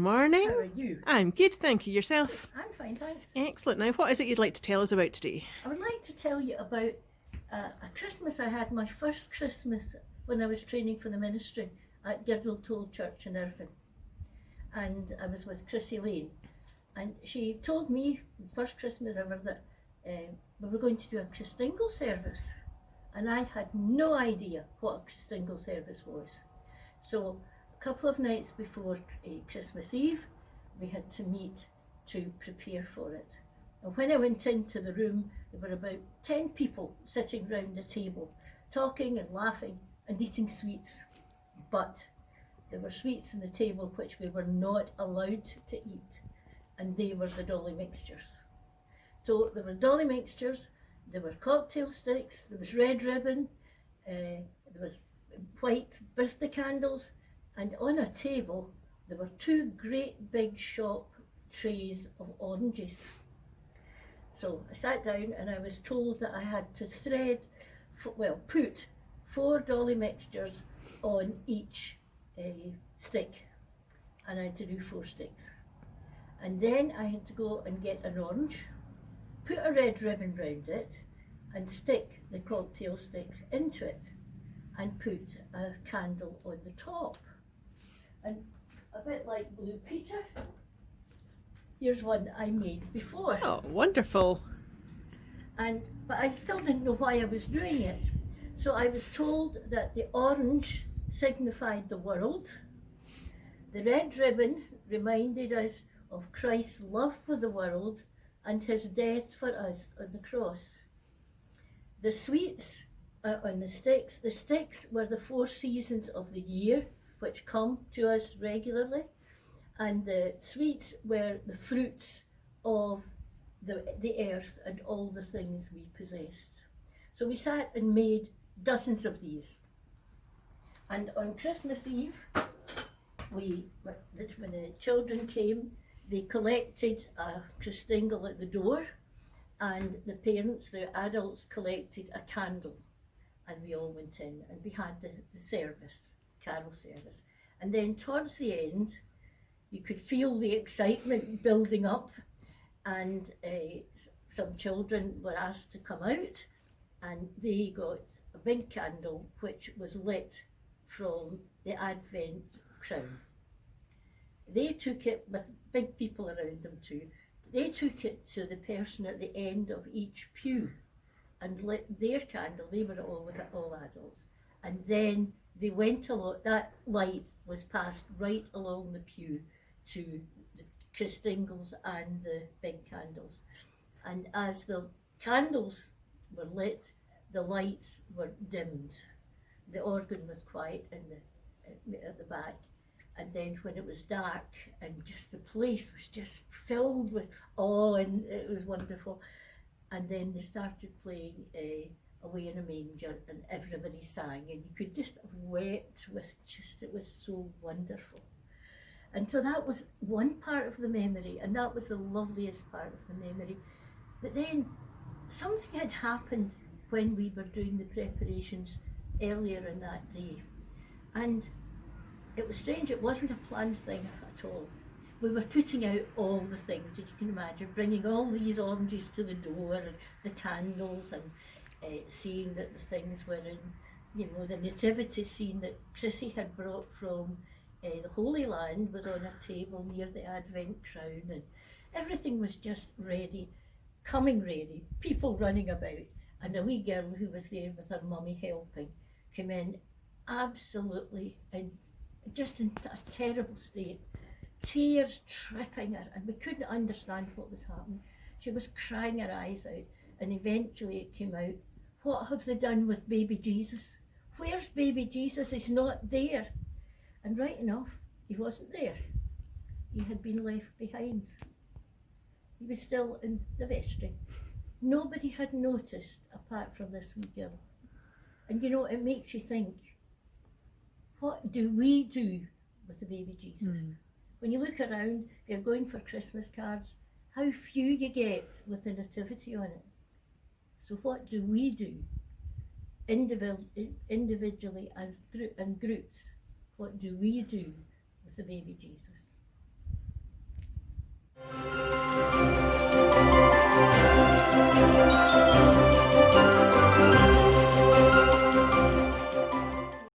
morning. How are you? I'm good, thank you. Yourself? I'm fine, thanks. Excellent. Now, what is it you'd like to tell us about today? I would like to tell you about a Christmas I had, my first Christmas when I was training for the ministry at Girdle Toll Church in Irvine. And I was with Chrissy Lane. And she told me, first Christmas ever, that we were going to do a Christingle service. And I had no idea what a Christingle service was. So a couple of nights before Christmas Eve, we had to meet to prepare for it. And when I went into the room, there were about 10 people sitting round a table, talking and laughing and eating sweets. But there were sweets on the table which we were not allowed to eat, and they were the dolly mixtures. So there were dolly mixtures, there were cocktail sticks, there was red ribbon, there was white birthday candles, and on a table there were two great big shop trays of oranges. So I sat down and I was told that I had to put 4 dolly mixtures on each stick, and I had to do 4 sticks. And then I had to go and get an orange, put a red ribbon round it, and stick the cocktail sticks into it, and put a candle on the top. And a bit like Blue Peter, here's one I made before. Oh, wonderful. But I still didn't know why I was doing it. So I was told that the orange signified the world, the red ribbon reminded us of Christ's love for the world and his death for us on the cross. The sweets on the sticks were the 4 seasons of the year which come to us regularly, and the sweets were the fruits of the earth and all the things we possessed. So we sat and made dozens of these. And on Christmas Eve, when the children came, they collected a Christingle at the door, and the parents, the adults, collected a candle, and we all went in and we had the service, carol service. And then towards the end, you could feel the excitement building up, and some children were asked to come out, and they got a big candle which was lit from the Advent crown. They took it, with big people around them too, they took it to the person at the end of each pew and lit their candle. They were all adults. And then they went along, that light was passed right along the pew to the Christingles and the big candles. And as the candles were lit, the lights were dimmed. The organ was quiet at the back. And then when it was dark and just the place was just filled with awe, and it was wonderful. And then they started playing Away in a Manger, and everybody sang, and you could just have wept with it was so wonderful. And so that was one part of the memory, and that was the loveliest part of the memory. But then something had happened when we were doing the preparations earlier in that day. And it was strange, it wasn't a planned thing at all. We were putting out all the things that you can imagine, bringing all these oranges to the door, and the candles, and seeing that the things were in, the nativity scene that Chrissy had brought from the Holy Land was on a table near the Advent crown, and everything was just ready, coming ready, people running about, and a wee girl who was there with her mummy helping came in absolutely just in a terrible state, tears tripping her, and we couldn't understand what was happening. She was crying her eyes out, and eventually it came out, what have they done with baby Jesus? Where's baby Jesus? He's not there. And right enough, he wasn't there. He had been left behind. He was still in the vestry. Nobody had noticed apart from this wee girl. And it makes you think, what do we do with the baby Jesus? When you look around, if you're going for Christmas cards, how few you get with the nativity on it. So what do we do individually and groups? What do we do with the baby Jesus? you.